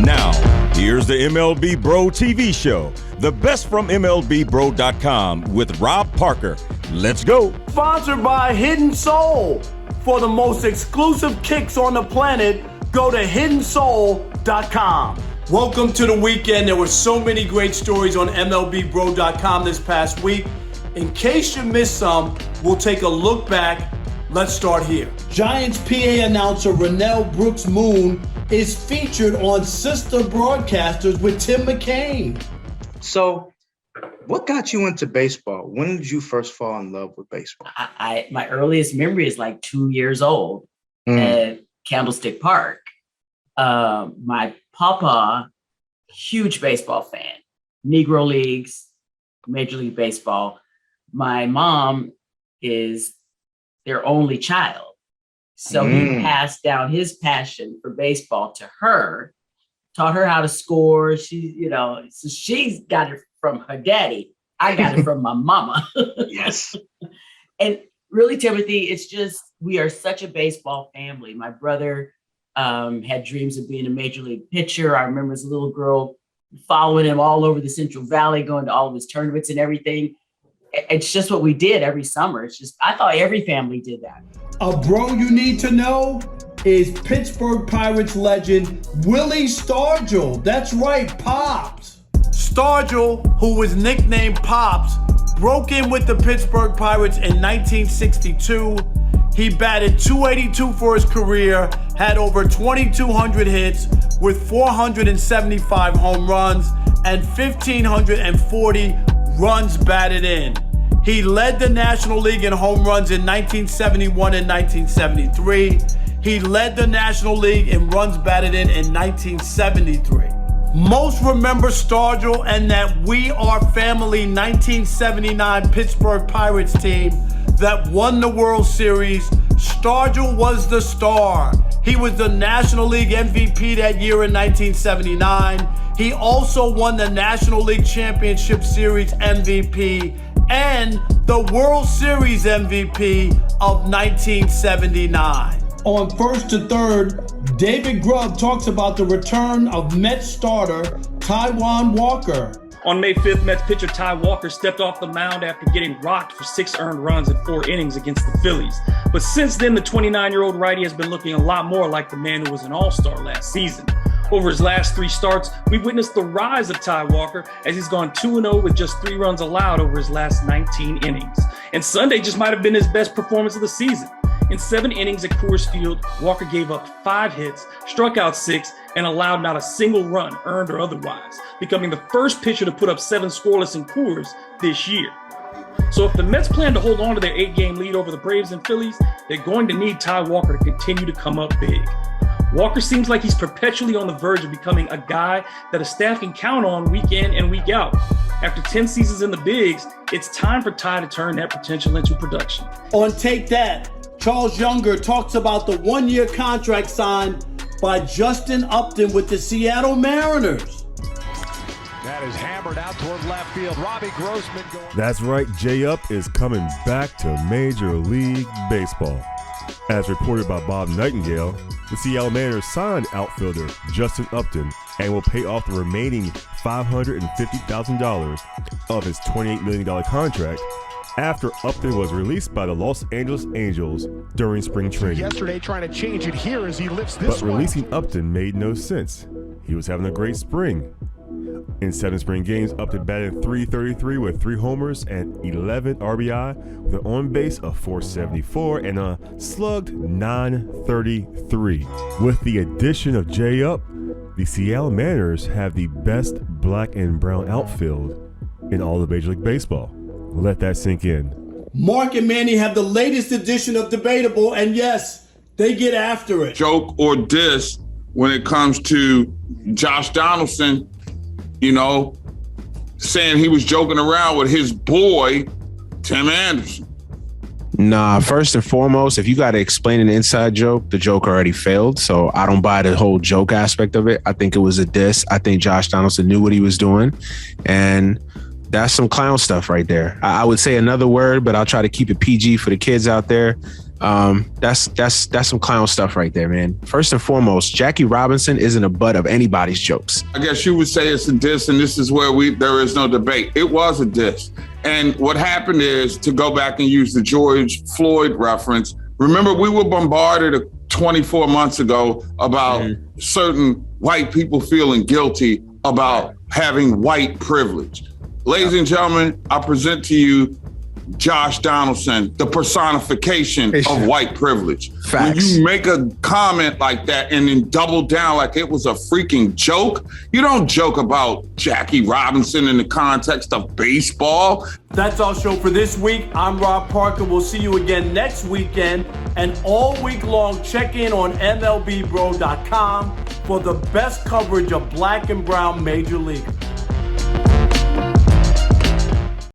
Now, here's the MLBbro TV show, the best from MLBbro.com with Rob Parker. Let's go. Sponsored by Hidden Soul. For the most exclusive kicks on the planet, go to hiddensoul.com. Welcome to the weekend. There were so many great stories on MLBbro.com this past week. In case you missed some, we'll take a look back. Let's start here. Giants PA announcer Rennell Brooks Moon is featured on sister broadcasters with Tim McCain. So, what got you into baseball? When did you first fall in love with baseball? My earliest memory is like 2 years old at Candlestick Park. My papa, huge baseball fan, Negro Leagues, Major League Baseball. My mom is their only child. So he passed down his passion for baseball to her, taught her how to score. So she's got it from her daddy. I got it from my mama. Yes. And really, Timothy, it's just, we are such a baseball family. My brother had dreams of being a major league pitcher. I remember as a little girl following him all over the Central Valley, going to all of his tournaments and everything. It's just what we did every summer. It's just, I thought every family did that. A bro you need to know is Pittsburgh Pirates legend Willie Stargell. That's right, Pops. Stargell, who was nicknamed Pops, broke in with the Pittsburgh Pirates in 1962. He batted .282 for his career, had over 2,200 hits with 475 home runs and 1,540 runs batted in. He led the National League in home runs in 1971 and 1973. He led the National League in runs batted in 1973. Most remember Stargell and that We Are Family 1979 Pittsburgh Pirates team that won the World Series. Stargell was the star. He was the National League MVP that year in 1979. He also won the National League Championship Series MVP and the World Series MVP of 1979. On First to Third, David Grubb talks about the return of Mets starter Taijuan Walker. On May 5th, Mets pitcher Ty Walker stepped off the mound after getting rocked for 6 earned runs in 4 innings against the Phillies. But since then, the 29-year-old righty has been looking a lot more like the man who was an all-star last season. Over his last 3 starts, we've witnessed the rise of Ty Walker as he's gone 2-0 with just 3 runs allowed over his last 19 innings. And Sunday just might have been his best performance of the season. In 7 innings at Coors Field, Walker gave up 5 hits, struck out 6, and allowed not a single run, earned or otherwise, becoming the first pitcher to put up 7 scoreless in Coors this year. So if the Mets plan to hold on to their 8-game lead over the Braves and Phillies, they're going to need Ty Walker to continue to come up big. Walker seems like he's perpetually on the verge of becoming a guy that a staff can count on week in and week out. After 10 seasons in the bigs, it's time for Ty to turn that potential into production. On Take That, Charles Younger talks about the 1-year contract signed by Justin Upton with the Seattle Mariners. That is hammered out toward left field. Robbie Grossman going. That's right, J-Up is coming back to Major League Baseball. As reported by Bob Nightingale, the Seattle Mariners signed outfielder Justin Upton and will pay off the remaining $550,000 of his $28 million contract after Upton was released by the Los Angeles Angels during spring training. Yesterday trying to change it here as he lifts this But releasing Upton made no sense. He was having a great spring. In 7 spring games, Upton batted .333 with 3 homers and 11 RBI with an on-base of .474 and a slugged .933. With the addition of J-Up, the Seattle Mariners have the best black and brown outfield in all of Major League Baseball. Let that sink in. Mark and Manny have the latest edition of Debatable, and yes, they get after it. Joke or diss when it comes to Josh Donaldson, saying he was joking around with his boy, Tim Anderson. Nah, first and foremost, if you got to explain an inside joke, the joke already failed. So I don't buy the whole joke aspect of it. I think it was a diss. I think Josh Donaldson knew what he was doing. And that's some clown stuff right there. I would say another word, but I'll try to keep it PG for the kids out there. That's some clown stuff right there, man. First and foremost, Jackie Robinson isn't a butt of anybody's jokes. I guess you would say it's a diss, and this is where there is no debate. It was a diss. And what happened is, to go back and use the George Floyd reference, remember we were bombarded 24 months ago about certain white people feeling guilty about having white privilege. Ladies and gentlemen, I present to you Josh Donaldson, the personification of white privilege. Facts. When you make a comment like that and then double down like it was a freaking joke, you don't joke about Jackie Robinson in the context of baseball. That's our show for this week. I'm Rob Parker. We'll see you again next weekend. And all week long, check in on MLBbro.com for the best coverage of black and brown major leaguers.